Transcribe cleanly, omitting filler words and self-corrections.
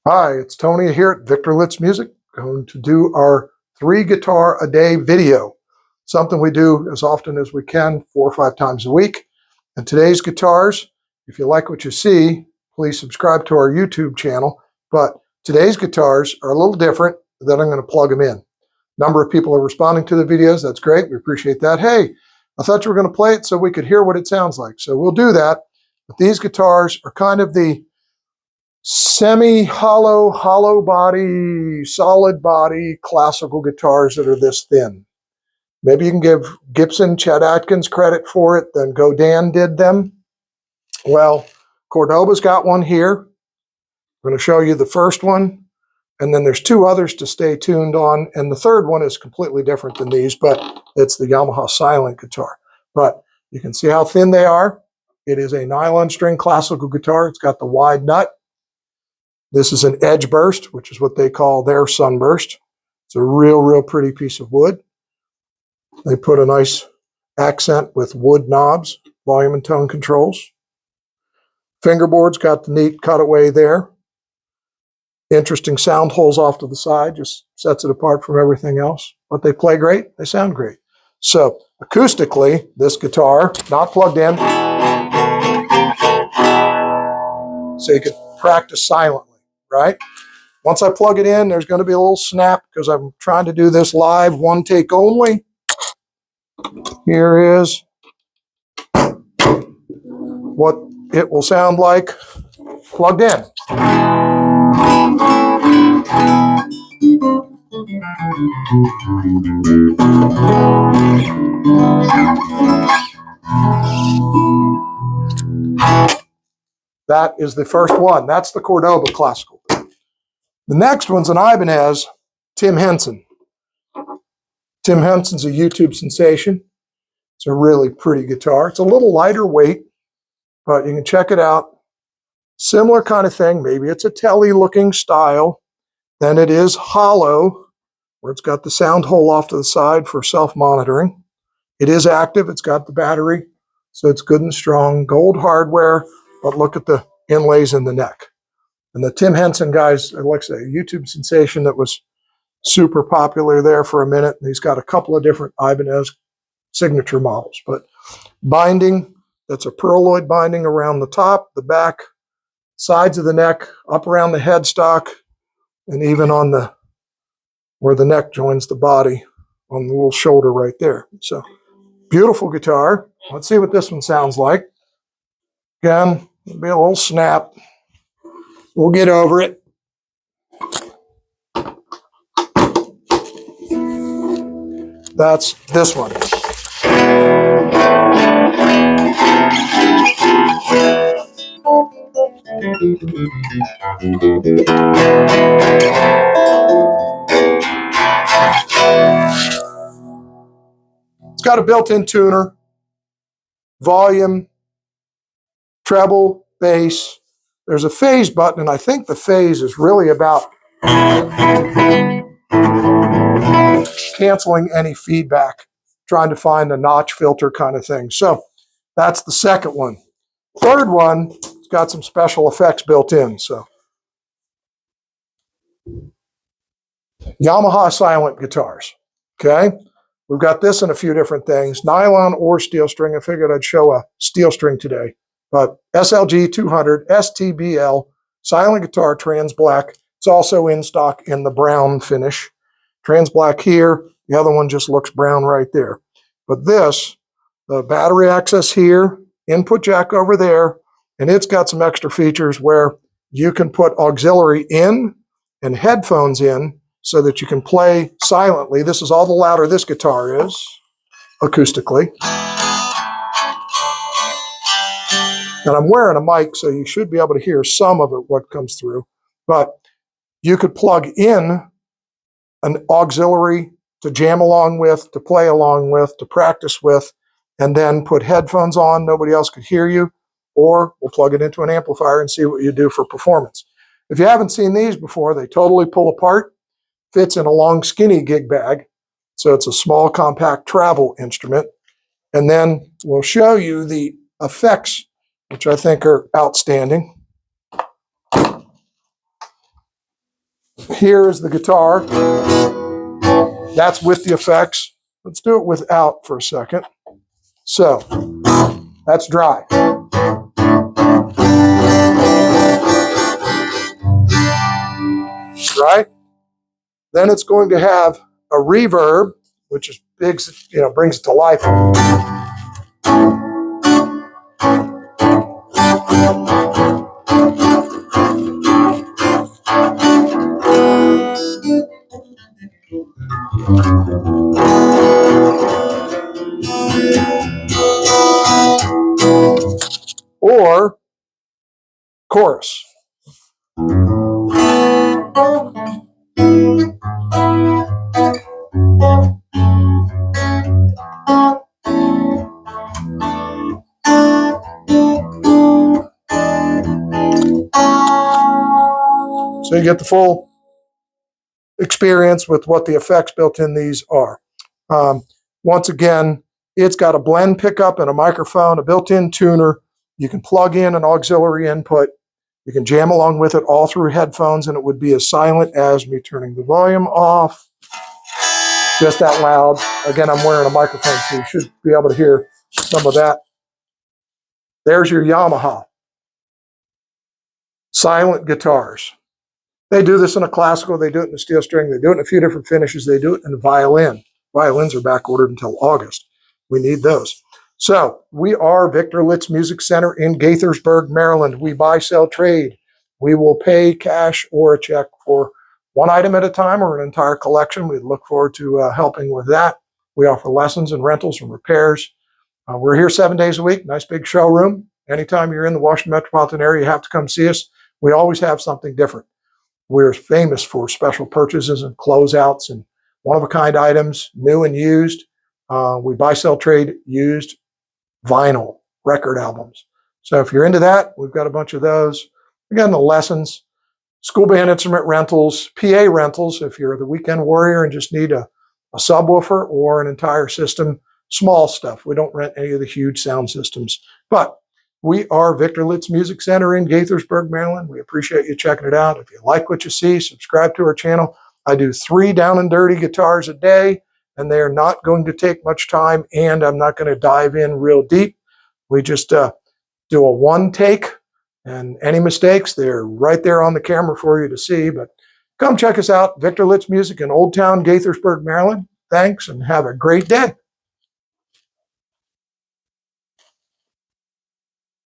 Hi, it's Tony here at Victor Litz Music. Going to do our 3 guitar a day video. Something we do as often as we can, 4 or 5 times a week. And today's guitars, if you like what you see, please subscribe to our YouTube channel. But today's guitars are a little different. Then I'm going to plug them in. Number of people are responding to the videos. That's great. We appreciate that. Hey, I thought you were going to play it so we could hear what it sounds like. So we'll do that. But these guitars are kind of the semi-hollow, hollow body, solid body classical guitars that are this thin. Maybe you can give Gibson, Chet Atkins credit for it, then Godin did them. Well, Cordoba's got one here. I'm going to show you the first one, and then there's 2 others to stay tuned on, and the third one is completely different than these, but it's the Yamaha Silent Guitar. But you can see how thin they are. It is a nylon string classical guitar. It's got the wide nut. This is an Edgebirst, which is what they call their Sunburst. It's a real pretty piece of wood. They put a nice accent with wood knobs, volume and tone controls. Fingerboard's got the neat cutaway there. Interesting sound holes off to the side, just sets it apart from everything else. But they play great, they sound great. So acoustically, this guitar, not plugged in, so you could practice silently. Right? Once I plug it in, there's going to be a little snap because I'm trying to do this live, 1 take only. Here is what it will sound like plugged in. That is the first one. That's the Cordoba classical. The next one's an Ibanez Tim Henson. Tim Henson's a YouTube sensation. It's a really pretty guitar. It's a little lighter weight, but you can check it out. Similar kind of thing. Maybe it's a telly looking style. Then it is hollow, where it's got the sound hole off to the side for self-monitoring. It is active. It's got the battery, so it's good and strong. Gold hardware, but look at the inlays in the neck. And the Tim Henson guy's, like I say, a YouTube sensation that was super popular there for a minute. And he's got a couple of different Ibanez signature models. But binding, that's a pearloid binding around the top, the back, sides of the neck, up around the headstock, and even on the where the neck joins the body on the little shoulder right there. So beautiful guitar. Let's see what this one sounds like. Again, it'll be a little snap. We'll get over it. That's this one. It's got a built-in tuner, volume, treble, bass. There's a phase button, and I think the phase is really about canceling any feedback, trying to find a notch filter kind of thing. So that's the second one. Third one, it's got some special effects built in. So Yamaha Silent Guitars. Okay, we've got this in a few different things, nylon or steel string. I figured I'd show a steel string today. But SLG 200 STBL Silent Guitar trans black. It's also in stock in the brown finish. Trans black here. The other one just looks brown right there. But this, the battery access here, input jack over there, and it's got some extra features where you can put auxiliary in and headphones in so that you can play silently. This is all the louder this guitar is, acoustically. And I'm wearing a mic, so you should be able to hear some of it, what comes through. But you could plug in an auxiliary to jam along with, to play along with, to practice with, and then put headphones on. Nobody else could hear you. Or we'll plug it into an amplifier and see what you do for performance. If you haven't seen these before, they totally pull apart. Fits in a long, skinny gig bag. So it's a small, compact travel instrument. And then we'll show you the effects, which I think are outstanding. Here is the guitar. That's with the effects. Let's do it without for a second. So, that's dry. Right? Then it's going to have a reverb, which is big, brings it to life. Or chorus. So you get the full experience with what the effects built in these are. Once again, it's got a blend pickup and a microphone, a built-in tuner. You can plug in an auxiliary input. You can jam along with it all through headphones, and it would be as silent as me turning the volume off. Just that loud. Again, I'm wearing a microphone, so you should be able to hear some of that. There's your Yamaha Silent Guitars. They do this in a classical, they do it in a steel string, they do it in a few different finishes, they do it in a violin. Violins are back ordered until August. We need those. So we are Victor Litz Music Center in Gaithersburg, Maryland. We buy, sell, trade. We will pay cash or a check for one item at a time or an entire collection. We look forward to helping with that. We offer lessons and rentals and repairs. We're here 7 days a week, nice big showroom. Anytime you're in the Washington metropolitan area, you have to come see us. We always have something different. We're famous for special purchases and closeouts and one-of-a-kind items, new and used. We buy, sell, trade used vinyl record albums. So if you're into that, we've got a bunch of those. Again, the lessons, school band instrument rentals, PA rentals, if you're the weekend warrior and just need a subwoofer or an entire system, small stuff. We don't rent any of the huge sound systems. But we are Victor Litz Music Center in Gaithersburg, Maryland. We appreciate you checking it out. If you like what you see, subscribe to our channel. I do 3 down and dirty guitars a day, and they are not going to take much time, and I'm not going to dive in real deep. We just do a one take, and any mistakes, they're right there on the camera for you to see. But come check us out, Victor Litz Music in Old Town, Gaithersburg, Maryland. Thanks, and have a great day.